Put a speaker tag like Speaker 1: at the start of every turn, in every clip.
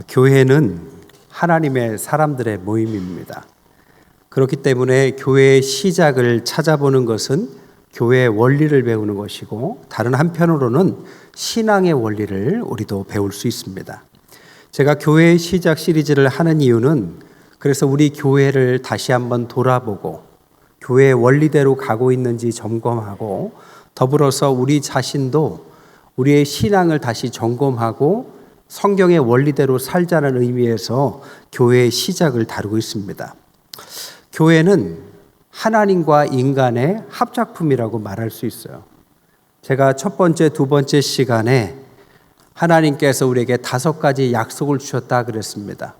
Speaker 1: 교회는 하나님의 사람들의 모임입니다. 그렇기 때문에 교회의 시작을 찾아보는 것은 교회의 원리를 배우는 것이고, 다른 한편으로는 신앙의 원리를 우리도 배울 수 있습니다. 제가 교회의 시작 시리즈를 하는 이유는 그래서 우리 교회를 다시 한번 돌아보고 교회의 원리대로 가고 있는지 점검하고, 더불어서 우리 자신도 우리의 신앙을 다시 점검하고 성경의 원리대로 살자는 의미에서 교회의 시작을 다루고 있습니다. 교회는 하나님과 인간의 합작품이라고 말할 수 있어요. 제가 첫 번째, 두 번째 시간에 하나님께서 우리에게 5가지 약속을 주셨다 그랬습니다.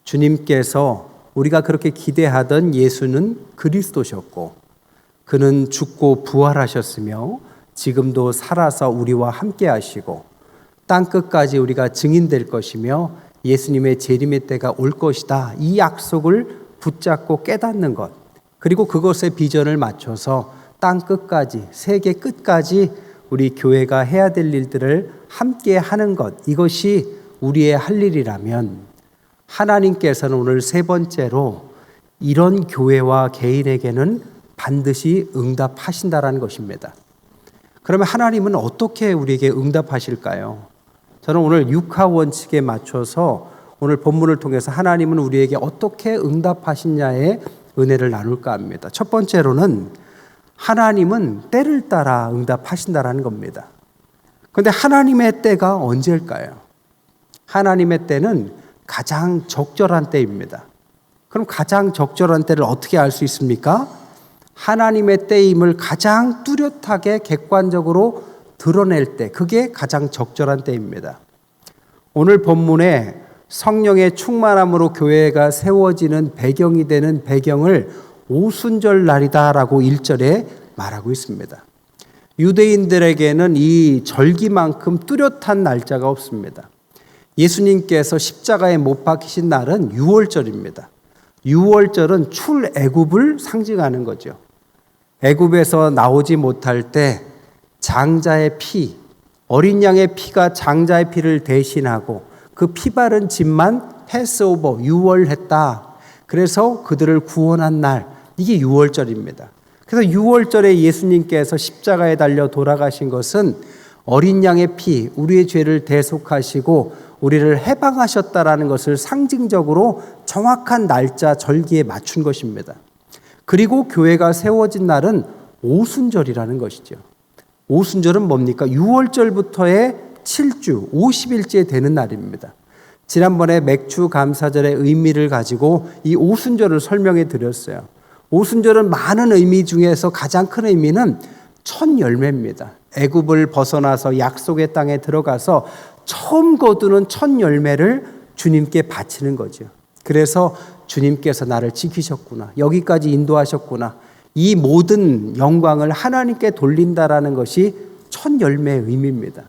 Speaker 1: 주님께서 우리가 그렇게 기대하던 예수는 그리스도셨고, 그는 죽고 부활하셨으며 지금도 살아서 우리와 함께 하시고 땅끝까지 우리가 증인될 것이며 예수님의 재림의 때가 올 것이다. 이 약속을 붙잡고 깨닫는 것, 그리고 그것의 비전을 맞춰서 땅끝까지, 세계 끝까지 우리 교회가 해야 될 일들을 함께 하는 것, 이것이 우리의 할 일이라면, 하나님께서는 오늘 세 번째로 이런 교회와 개인에게는 반드시 응답하신다라는 것입니다. 그러면 하나님은 어떻게 우리에게 응답하실까요? 저는 오늘 육하 원칙에 맞춰서 오늘 본문을 통해서 하나님은 우리에게 어떻게 응답하시냐의 은혜를 나눌까 합니다. 첫 번째로는 하나님은 때를 따라 응답하신다라는 겁니다. 그런데 하나님의 때가 언제일까요? 하나님의 때는 가장 적절한 때입니다. 그럼 가장 적절한 때를 어떻게 알 수 있습니까? 하나님의 때임을 가장 뚜렷하게 객관적으로 드러낼 때, 그게 가장 적절한 때입니다. 오늘 본문에 성령의 충만함으로 교회가 세워지는 배경이 되는 배경을 오순절 날이다라고 1절에 말하고 있습니다. 유대인들에게는 이 절기만큼 뚜렷한 날짜가 없습니다. 예수님께서 십자가에 못 박히신 날은 6월절입니다. 6월절은 출애굽을 상징하는 거죠. 애굽에서 나오지 못할 때 장자의 피, 어린 양의 피가 장자의 피를 대신하고 그 피 바른 집만 패스오버, 유월했다. 그래서 그들을 구원한 날, 이게 6월절입니다. 그래서 6월절에 예수님께서 십자가에 달려 돌아가신 것은 어린 양의 피, 우리의 죄를 대속하시고 우리를 해방하셨다라는 것을 상징적으로 정확한 날짜, 절기에 맞춘 것입니다. 그리고 교회가 세워진 날은 오순절이라는 것이죠. 오순절은 뭡니까? 6월절부터의 7주, 50일째 되는 날입니다. 지난번에 맥주 감사절의 의미를 가지고 이 오순절을 설명해 드렸어요. 오순절은 많은 의미 중에서 가장 큰 의미는 첫 열매입니다. 애굽을 벗어나서 약속의 땅에 들어가서 처음 거두는 첫 열매를 주님께 바치는 거죠. 그래서 주님께서 나를 지키셨구나, 여기까지 인도하셨구나, 이 모든 영광을 하나님께 돌린다라는 것이 첫 열매의 의미입니다.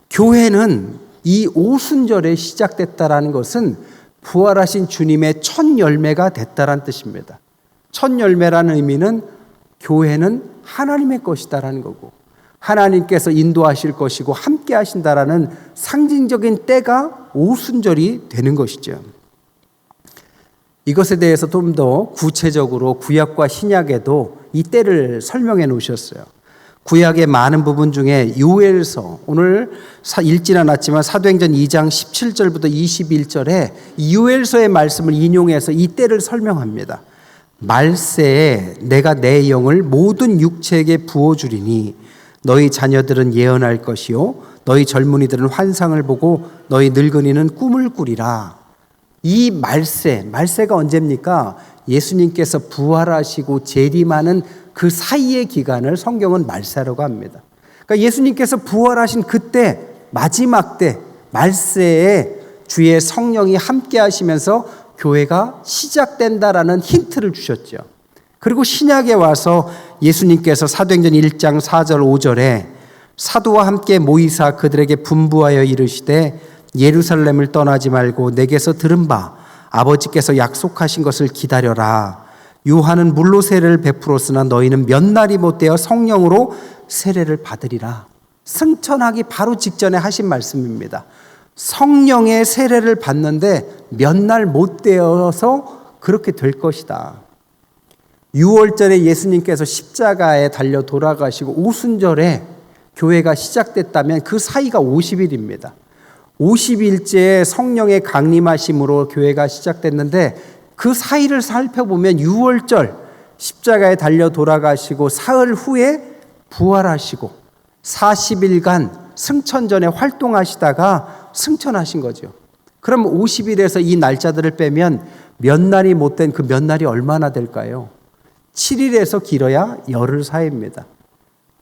Speaker 1: 교회는 이 오순절에 시작됐다라는 것은 부활하신 주님의 첫 열매가 됐다라는 뜻입니다. 첫 열매라는 의미는 교회는 하나님의 것이다라는 거고, 하나님께서 인도하실 것이고 함께 하신다라는 상징적인 때가 오순절이 되는 것이죠. 이것에 대해서 좀 더 구체적으로 구약과 신약에도 이 때를 설명해 놓으셨어요. 구약의 많은 부분 중에 요엘서, 오늘 읽진 않았지만 사도행전 2장 17절부터 21절에 요엘서의 말씀을 인용해서 이 때를 설명합니다. 말세에 내가 내 영을 모든 육체에게 부어주리니 너희 자녀들은 예언할 것이요 너희 젊은이들은 환상을 보고 너희 늙은이는 꿈을 꾸리라. 이 말세가 언제입니까? 예수님께서 부활하시고 재림하는 그 사이의 기간을 성경은 말세라고 합니다. 그러니까 예수님께서 부활하신 그때, 마지막 때, 말세에 주의 성령이 함께 하시면서 교회가 시작된다라는 힌트를 주셨죠. 그리고 신약에 와서 예수님께서 사도행전 1장 4절 5절에 사도와 함께 모이사 그들에게 분부하여 이르시되 예루살렘을 떠나지 말고 내게서 들은 바 아버지께서 약속하신 것을 기다려라. 요한은 물로 세례를 베풀었으나 너희는 몇 날이 못되어 성령으로 세례를 받으리라. 승천하기 바로 직전에 하신 말씀입니다. 성령의 세례를 받는데 몇 날 못 되어서 그렇게 될 것이다. 6월절에 예수님께서 십자가에 달려 돌아가시고 오순절에 교회가 시작됐다면 그 사이가 50일입니다. 50일째 성령의 강림하심으로 교회가 시작됐는데 그 사이를 살펴보면 6월절 십자가에 달려 돌아가시고 사흘 후에 부활하시고 40일간 승천전에 활동하시다가 승천하신 거죠. 그럼 50일에서 이 날짜들을 빼면 몇 날이 못된 그 몇 날이 얼마나 될까요? 7일에서 길어야 열흘 사이입니다.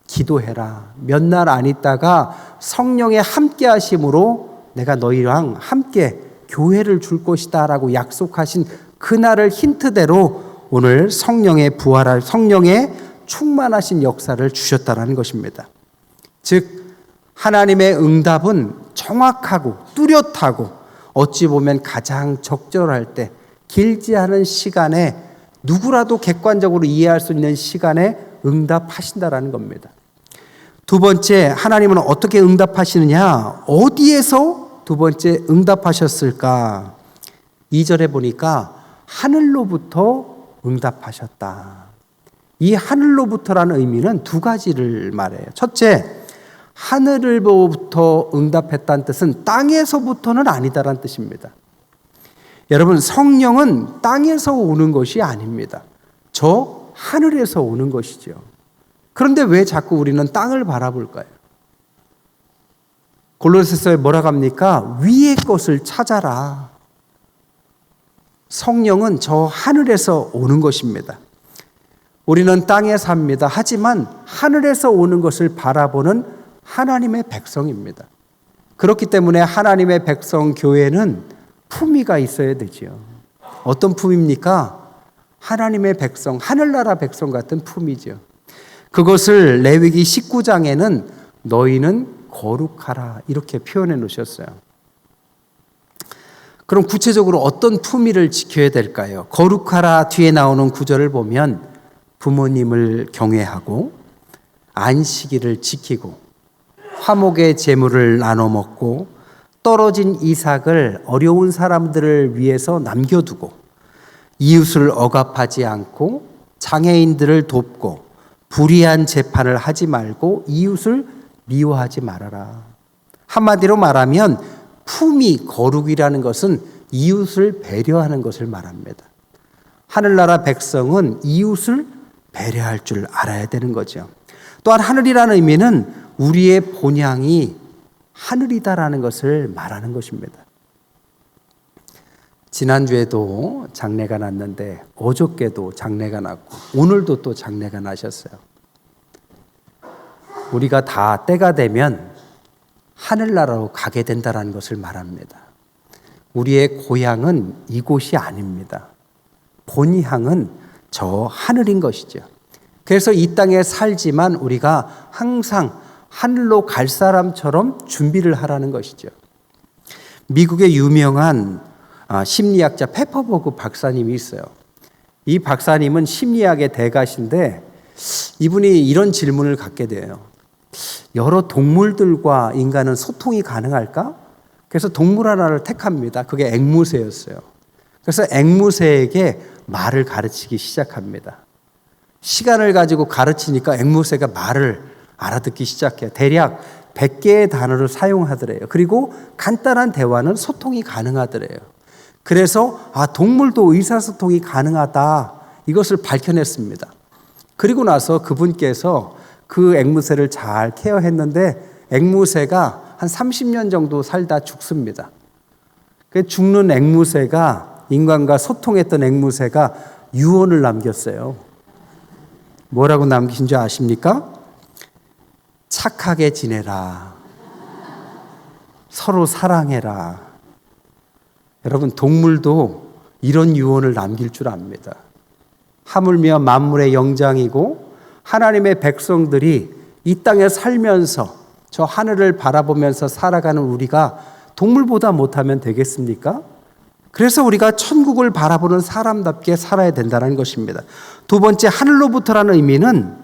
Speaker 1: 기도해라. 몇 날 안 있다가 성령의 함께 하심으로 내가 너희랑 함께 교회를 줄 것이다 라고 약속하신 그날을 힌트대로 오늘 성령의 부활할 성령의 충만하신 역사를 주셨다라는 것입니다. 즉 하나님의 응답은 정확하고 뚜렷하고 어찌 보면 가장 적절할 때 길지 않은 시간에 누구라도 객관적으로 이해할 수 있는 시간에 응답하신다라는 겁니다. 두 번째, 하나님은 어떻게 응답하시느냐? 어디에서 두 번째 응답하셨을까? 2절에 보니까 하늘로부터 응답하셨다. 이 하늘로부터라는 의미는 두 가지를 말해요. 첫째, 하늘로부터 응답했다는 뜻은 땅에서부터는 아니다라는 뜻입니다. 여러분, 성령은 땅에서 오는 것이 아닙니다. 저 하늘에서 오는 것이죠. 그런데 왜 자꾸 우리는 땅을 바라볼까요? 골로새서에 뭐라고 합니까? 위의 것을 찾아라. 성령은 저 하늘에서 오는 것입니다. 우리는 땅에 삽니다. 하지만 하늘에서 오는 것을 바라보는 하나님의 백성입니다. 그렇기 때문에 하나님의 백성 교회는 품위가 있어야 되죠. 어떤 품입니까? 하나님의 백성, 하늘나라 백성 같은 품이죠. 그것을 레위기 19장에는 너희는 거룩하라 이렇게 표현해 놓으셨어요. 그럼 구체적으로 어떤 품위를 지켜야 될까요? 거룩하라 뒤에 나오는 구절을 보면 부모님을 경외하고 안식일을 지키고 화목의 제물을 나눠 먹고 떨어진 이삭을 어려운 사람들을 위해서 남겨두고 이웃을 억압하지 않고 장애인들을 돕고 불의한 재판을 하지 말고 이웃을 미워하지 말아라. 한마디로 말하면 품위, 거룩이라는 것은 이웃을 배려하는 것을 말합니다. 하늘나라 백성은 이웃을 배려할 줄 알아야 되는 거죠. 또한 하늘이라는 의미는 우리의 본향이 하늘이다라는 것을 말하는 것입니다. 지난주에도 장례가 났는데 어저께도 장례가 났고 오늘도 또 장례가 나셨어요. 우리가 다 때가 되면 하늘나라로 가게 된다는 것을 말합니다. 우리의 고향은 이곳이 아닙니다. 본향은 저 하늘인 것이죠. 그래서 이 땅에 살지만 우리가 항상 하늘로 갈 사람처럼 준비를 하라는 것이죠. 미국의 유명한 심리학자 페퍼버그 박사님이 있어요. 이 박사님은 심리학의 대가신데 이분이 이런 질문을 갖게 돼요. 여러 동물들과 인간은 소통이 가능할까? 그래서 동물 하나를 택합니다. 그게 앵무새였어요. 그래서 앵무새에게 말을 가르치기 시작합니다. 시간을 가지고 가르치니까 앵무새가 말을 알아듣기 시작해요. 대략 100개의 단어를 사용하더래요. 그리고 간단한 대화는 소통이 가능하더래요. 그래서 동물도 의사소통이 가능하다 이것을 밝혀냈습니다. 그리고 나서 그분께서 그 앵무새를 잘 케어했는데 앵무새가 한 30년 정도 살다 죽습니다. 그 죽는 앵무새가 인간과 소통했던 앵무새가 유언을 남겼어요. 뭐라고 남기신 줄 아십니까? 착하게 지내라. 서로 사랑해라. 여러분, 동물도 이런 유언을 남길 줄 압니다. 하물며 만물의 영장이고 하나님의 백성들이 이 땅에 살면서 저 하늘을 바라보면서 살아가는 우리가 동물보다 못하면 되겠습니까? 그래서 우리가 천국을 바라보는 사람답게 살아야 된다는 것입니다. 두 번째, 하늘로부터라는 의미는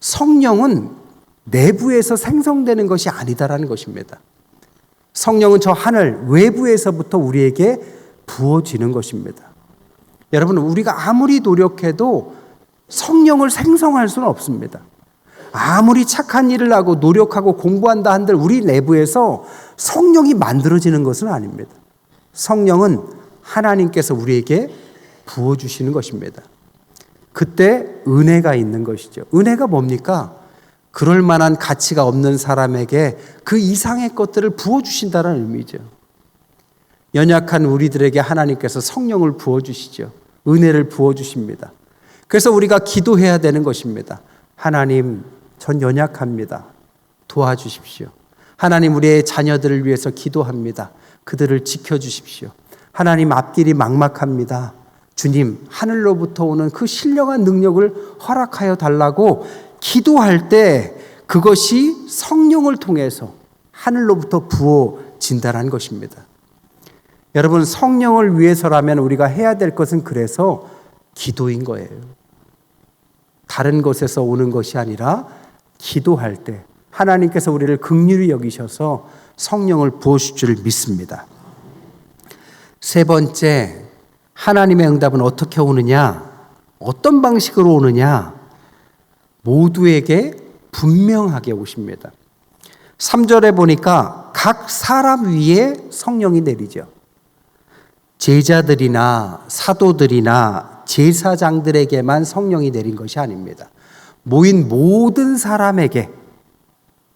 Speaker 1: 성령은 내부에서 생성되는 것이 아니다라는 것입니다. 성령은 저 하늘 외부에서부터 우리에게 부어지는 것입니다. 여러분, 우리가 아무리 노력해도 성령을 생성할 수는 없습니다. 아무리 착한 일을 하고 노력하고 공부한다 한들 우리 내부에서 성령이 만들어지는 것은 아닙니다. 성령은 하나님께서 우리에게 부어주시는 것입니다. 그때 은혜가 있는 것이죠. 은혜가 뭡니까? 그럴 만한 가치가 없는 사람에게 그 이상의 것들을 부어주신다는 의미죠. 연약한 우리들에게 하나님께서 성령을 부어주시죠. 은혜를 부어주십니다. 그래서 우리가 기도해야 되는 것입니다. 하나님, 전 연약합니다. 도와주십시오. 하나님, 우리의 자녀들을 위해서 기도합니다. 그들을 지켜주십시오. 하나님, 앞길이 막막합니다. 주님, 하늘로부터 오는 그 신령한 능력을 허락하여 달라고 기도할 때 그것이 성령을 통해서 하늘로부터 부어진다는 것입니다. 여러분, 성령을 위해서라면 우리가 해야 될 것은 그래서 기도인 거예요. 다른 곳에서 오는 것이 아니라 기도할 때 하나님께서 우리를 긍휼히 여기셔서 성령을 부어주실 줄 믿습니다. 세 번째, 하나님의 응답은 어떻게 오느냐? 어떤 방식으로 오느냐? 모두에게 분명하게 오십니다. 3절에 보니까 각 사람 위에 성령이 내리죠. 제자들이나 사도들이나 제사장들에게만 성령이 내린 것이 아닙니다. 모인 모든 사람에게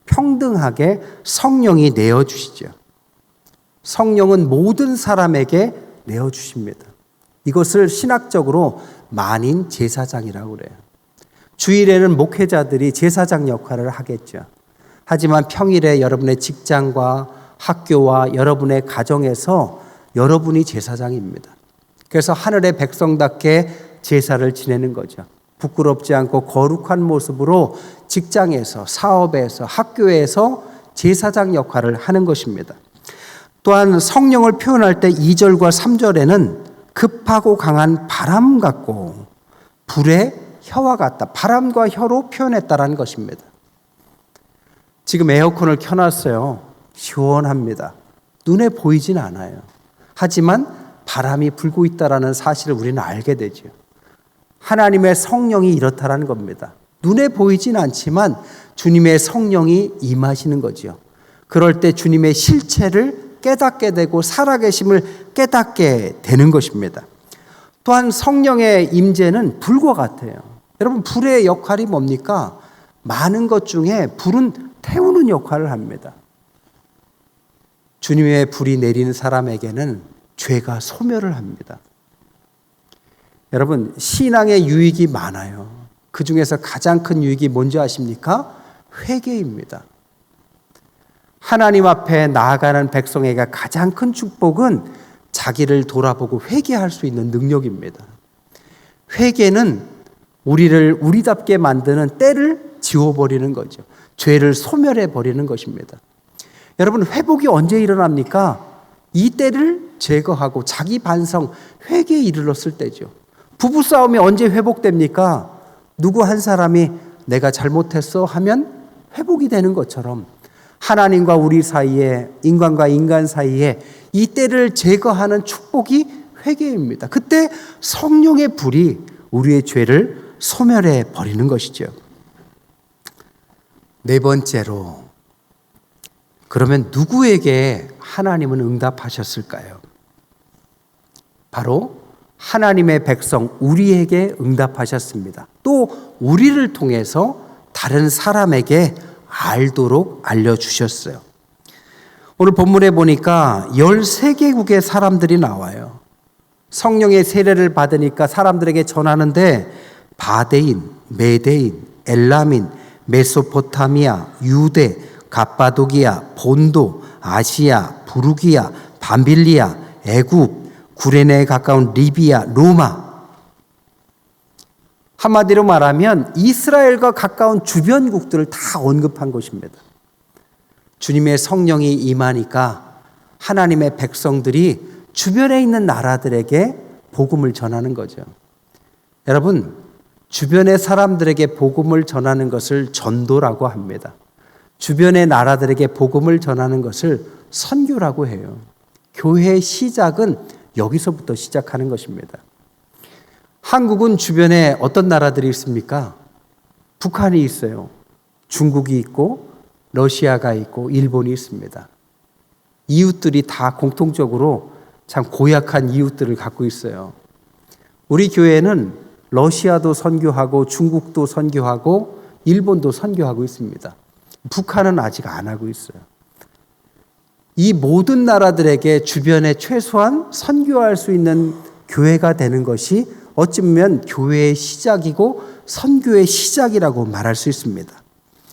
Speaker 1: 평등하게 성령이 내어주시죠. 성령은 모든 사람에게 내어주십니다. 이것을 신학적으로 만인 제사장이라고 그래요. 주일에는 목회자들이 제사장 역할을 하겠죠. 하지만 평일에 여러분의 직장과 학교와 여러분의 가정에서 여러분이 제사장입니다. 그래서 하늘의 백성답게 제사를 지내는 거죠. 부끄럽지 않고 거룩한 모습으로 직장에서, 사업에서, 학교에서 제사장 역할을 하는 것입니다. 또한 성령을 표현할 때 2절과 3절에는 급하고 강한 바람 같고 불의 혀와 같다. 바람과 혀로 표현했다라는 것입니다. 지금 에어컨을 켜놨어요. 시원합니다. 눈에 보이진 않아요. 하지만 바람이 불고 있다라는 사실을 우리는 알게 되죠. 하나님의 성령이 이렇다라는 겁니다. 눈에 보이진 않지만 주님의 성령이 임하시는 거죠. 그럴 때 주님의 실체를 깨닫게 되고 살아계심을 깨닫게 되는 것입니다. 또한 성령의 임재는 불과 같아요. 여러분, 불의 역할이 뭡니까? 많은 것 중에 불은 태우는 역할을 합니다. 주님의 불이 내리는 사람에게는 죄가 소멸을 합니다. 여러분, 신앙의 유익이 많아요. 그 중에서 가장 큰 유익이 뭔지 아십니까? 회개입니다. 하나님 앞에 나아가는 백성에게 가장 큰 축복은 자기를 돌아보고 회개할 수 있는 능력입니다. 회개는 우리를 우리답게 만드는 때를 지워버리는 거죠. 죄를 소멸해버리는 것입니다. 여러분, 회복이 언제 일어납니까? 이 때를 제거하고 자기 반성, 회개에 이르렀을 때죠. 부부싸움이 언제 회복됩니까? 누구 한 사람이 내가 잘못했어 하면 회복이 되는 것처럼 하나님과 우리 사이에, 인간과 인간 사이에 이 때를 제거하는 축복이 회개입니다. 그때 성령의 불이 우리의 죄를 소멸해 버리는 것이죠. 네 번째로, 그러면 누구에게 하나님은 응답하셨을까요? 바로 하나님의 백성 우리에게 응답하셨습니다. 또 우리를 통해서 다른 사람에게 알도록 알려주셨어요. 오늘 본문에 보니까 13개국의 사람들이 나와요. 성령의 세례를 받으니까 사람들에게 전하는데 바데인, 메데인, 엘라민, 메소포타미아, 유대, 갑바도기아, 본도, 아시아, 부르기아, 밤빌리아, 애굽, 구레네에 가까운 리비아, 로마. 한마디로 말하면 이스라엘과 가까운 주변국들을 다 언급한 것입니다. 주님의 성령이 임하니까 하나님의 백성들이 주변에 있는 나라들에게 복음을 전하는 거죠. 여러분, 주변의 사람들에게 복음을 전하는 것을 전도라고 합니다. 주변의 나라들에게 복음을 전하는 것을 선교라고 해요. 교회의 시작은 여기서부터 시작하는 것입니다. 한국은 주변에 어떤 나라들이 있습니까? 북한이 있어요. 중국이 있고 러시아가 있고 일본이 있습니다. 이웃들이 다 공통적으로 참 고약한 이웃들을 갖고 있어요. 우리 교회는 러시아도 선교하고 중국도 선교하고 일본도 선교하고 있습니다. 북한은 아직 안 하고 있어요. 이 모든 나라들에게 주변에 최소한 선교할 수 있는 교회가 되는 것이 어쩌면 교회의 시작이고 선교의 시작이라고 말할 수 있습니다.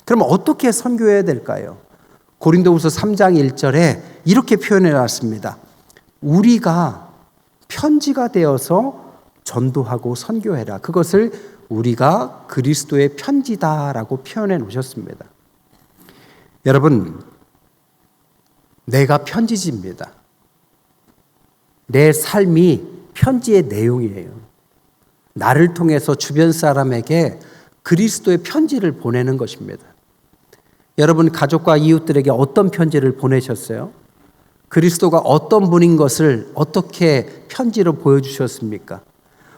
Speaker 1: 그럼 어떻게 선교해야 될까요? 고린도후서 3장 1절에 이렇게 표현해 놨습니다. 우리가 편지가 되어서 전도하고 선교해라. 그것을 우리가 그리스도의 편지다라고 표현해 놓으셨습니다. 여러분, 내가 편지지입니다. 내 삶이 편지의 내용이에요. 나를 통해서 주변 사람에게 그리스도의 편지를 보내는 것입니다. 여러분, 가족과 이웃들에게 어떤 편지를 보내셨어요? 그리스도가 어떤 분인 것을 어떻게 편지로 보여주셨습니까?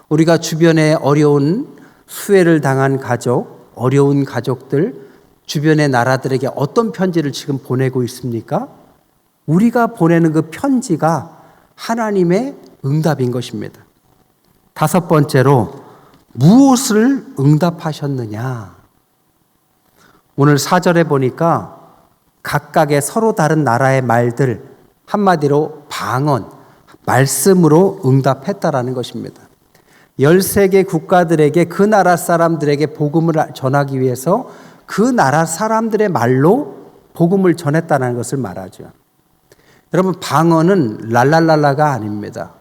Speaker 1: 우리가 주변에 어려운 수혜를 당한 가족, 어려운 가족들, 주변의 나라들에게 어떤 편지를 지금 보내고 있습니까? 우리가 보내는 그 편지가 하나님의 응답인 것입니다. 다섯 번째로, 무엇을 응답하셨느냐? 오늘 4절에 보니까 각각의 서로 다른 나라의 말들, 한마디로 방언, 말씀으로 응답했다라는 것입니다. 13개 국가들에게 그 나라 사람들에게 복음을 전하기 위해서 그 나라 사람들의 말로 복음을 전했다는 것을 말하죠. 여러분, 방언은 랄랄랄라가 아닙니다.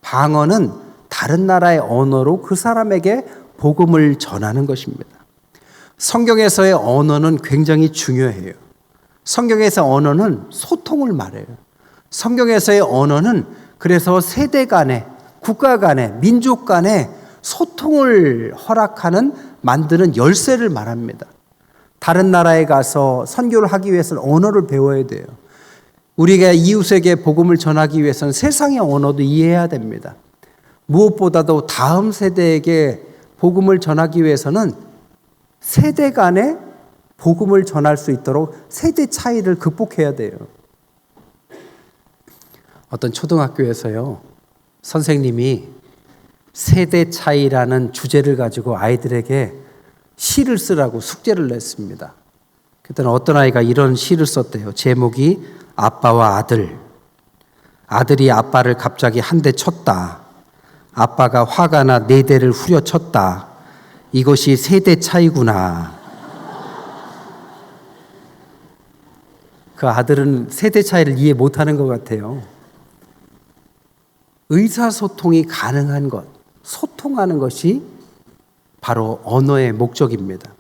Speaker 1: 방언은 다른 나라의 언어로 그 사람에게 복음을 전하는 것입니다. 성경에서의 언어는 굉장히 중요해요. 성경에서 언어는 소통을 말해요. 성경에서의 언어는 그래서 세대 간에, 국가 간에, 민족 간에 소통을 허락하는, 만드는 열쇠를 말합니다. 다른 나라에 가서 선교를 하기 위해서는 언어를 배워야 돼요. 우리가 이웃에게 복음을 전하기 위해서는 세상의 언어도 이해해야 됩니다. 무엇보다도 다음 세대에게 복음을 전하기 위해서는 세대 간에 복음을 전할 수 있도록 세대 차이를 극복해야 돼요. 어떤 초등학교에서요, 선생님이 세대 차이라는 주제를 가지고 아이들에게 시를 쓰라고 숙제를 냈습니다. 그때는 어떤 아이가 이런 시를 썼대요. 제목이 아빠와 아들. 아들이 아빠를 갑자기 한 대 쳤다. 아빠가 화가 나 4대를 후려쳤다. 이것이 세대 차이구나. 그 아들은 세대 차이를 이해 못하는 것 같아요. 의사소통이 가능한 것, 소통하는 것이 바로 언어의 목적입니다.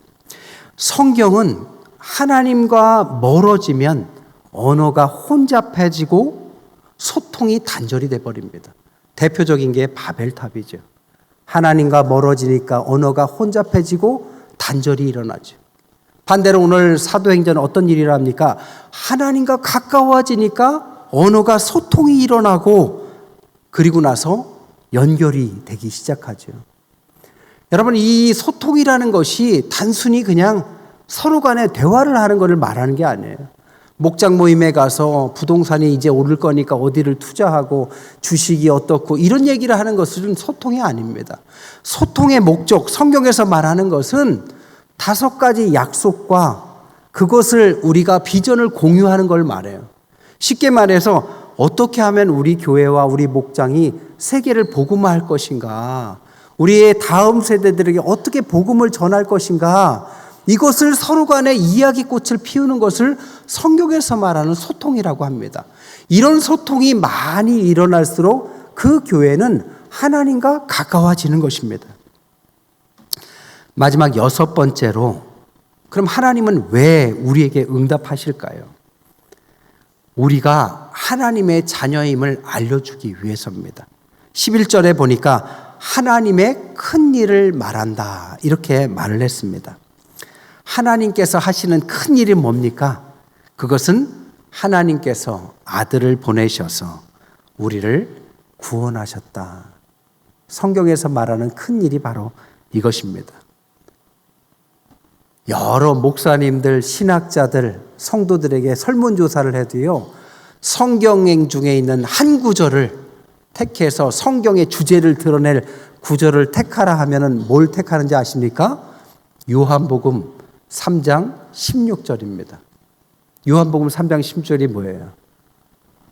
Speaker 1: 성경은 하나님과 멀어지면 언어가 혼잡해지고 소통이 단절이 돼버립니다. 대표적인 게 바벨탑이죠. 하나님과 멀어지니까 언어가 혼잡해지고 단절이 일어나죠. 반대로 오늘 사도행전은 어떤 일이 일어납니까? 하나님과 가까워지니까 언어가 소통이 일어나고 그리고 나서 연결이 되기 시작하죠. 여러분, 이 소통이라는 것이 단순히 그냥 서로 간에 대화를 하는 것을 말하는 게 아니에요. 목장 모임에 가서 부동산이 이제 오를 거니까 어디를 투자하고 주식이 어떻고 이런 얘기를 하는 것은 소통이 아닙니다. 소통의 목적, 성경에서 말하는 것은 5가지 약속과 그것을 우리가 비전을 공유하는 걸 말해요. 쉽게 말해서 어떻게 하면 우리 교회와 우리 목장이 세계를 복음화할 것인가, 우리의 다음 세대들에게 어떻게 복음을 전할 것인가, 이것을 서로 간에 이야기꽃을 피우는 것을 성경에서 말하는 소통이라고 합니다. 이런 소통이 많이 일어날수록 그 교회는 하나님과 가까워지는 것입니다. 마지막 6번째로, 그럼 하나님은 왜 우리에게 응답하실까요? 우리가 하나님의 자녀임을 알려주기 위해서입니다. 11절에 보니까 하나님의 큰 일을 말한다, 이렇게 말을 했습니다. 하나님께서 하시는 큰 일이 뭡니까? 그것은 하나님께서 아들을 보내셔서 우리를 구원하셨다. 성경에서 말하는 큰 일이 바로 이것입니다. 여러 목사님들, 신학자들, 성도들에게 설문조사를 해도요, 성경 중에 있는 한 구절을 택해서 성경의 주제를 드러낼 구절을 택하라 하면은 뭘 택하는지 아십니까? 요한복음 3장 16절입니다. 요한복음 3장 16절이 뭐예요?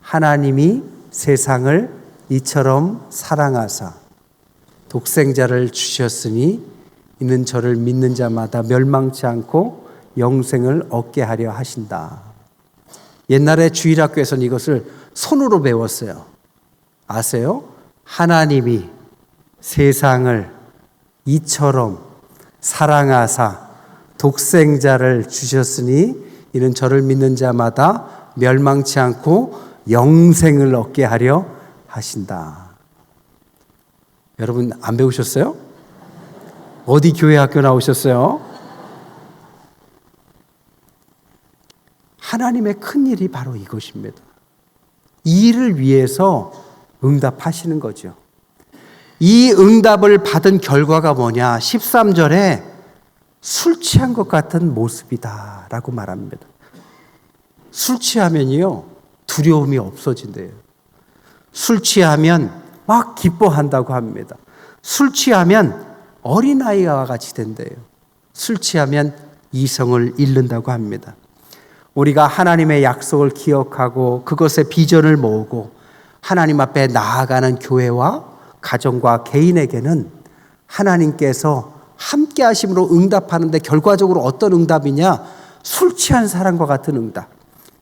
Speaker 1: 하나님이 세상을 이처럼 사랑하사 독생자를 주셨으니 이는 저를 믿는 자마다 멸망치 않고 영생을 얻게 하려 하신다. 옛날에 주일학교에서는 이것을 손으로 배웠어요. 아세요? 하나님이 세상을 이처럼 사랑하사 독생자를 주셨으니 이는 저를 믿는 자마다 멸망치 않고 영생을 얻게 하려 하신다. 여러분 안 배우셨어요? 어디 교회 학교 나오셨어요? 하나님의 큰 일이 바로 이것입니다. 이 일을 위해서 응답하시는 거죠. 이 응답을 받은 결과가 뭐냐? 13절에 술 취한 것 같은 모습이다 라고 말합니다. 술 취하면요 두려움이 없어진대요. 술 취하면 막 기뻐한다고 합니다. 술 취하면 어린아이와 같이 된대요. 술 취하면 이성을 잃는다고 합니다. 우리가 하나님의 약속을 기억하고 그것의 비전을 모으고 하나님 앞에 나아가는 교회와 가정과 개인에게는 하나님께서 함께 하심으로 응답하는데 결과적으로 어떤 응답이냐? 술 취한 사람과 같은 응답.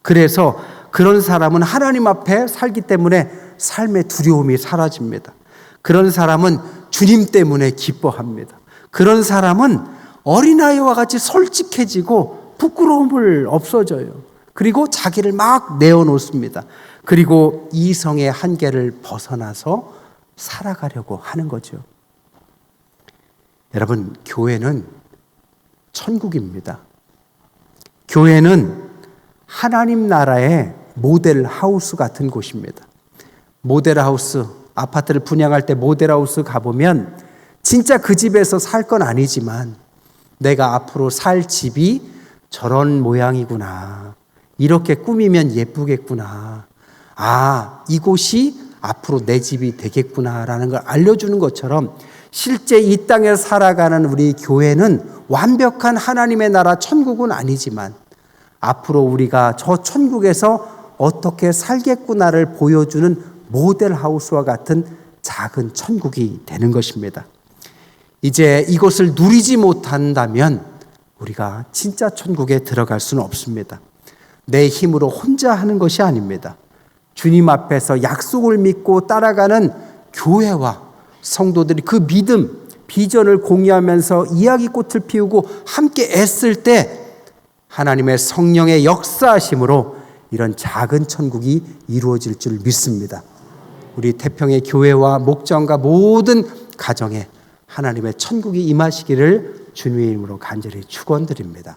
Speaker 1: 그래서 그런 사람은 하나님 앞에 살기 때문에 삶의 두려움이 사라집니다. 그런 사람은 주님 때문에 기뻐합니다. 그런 사람은 어린아이와 같이 솔직해지고 부끄러움을 없어져요. 그리고 자기를 막 내어놓습니다. 그리고 이성의 한계를 벗어나서 살아가려고 하는 거죠. 여러분, 교회는 천국입니다. 교회는 하나님 나라의 모델 하우스 같은 곳입니다. 모델 하우스, 아파트를 분양할 때 모델 하우스 가보면 진짜 그 집에서 살 건 아니지만 내가 앞으로 살 집이 저런 모양이구나. 이렇게 꾸미면 예쁘겠구나. 아, 이곳이 앞으로 내 집이 되겠구나라는 걸 알려주는 것처럼 실제 이 땅에 살아가는 우리 교회는 완벽한 하나님의 나라 천국은 아니지만 앞으로 우리가 저 천국에서 어떻게 살겠구나를 보여주는 모델 하우스와 같은 작은 천국이 되는 것입니다. 이제 이것을 누리지 못한다면 우리가 진짜 천국에 들어갈 수는 없습니다. 내 힘으로 혼자 하는 것이 아닙니다. 주님 앞에서 약속을 믿고 따라가는 교회와 성도들이 그 믿음, 비전을 공유하면서 이야기꽃을 피우고 함께 애쓸 때 하나님의 성령의 역사하심으로 이런 작은 천국이 이루어질 줄 믿습니다. 우리 태평의 교회와 목장과 모든 가정에 하나님의 천국이 임하시기를 주님의 이름으로 간절히 축원드립니다.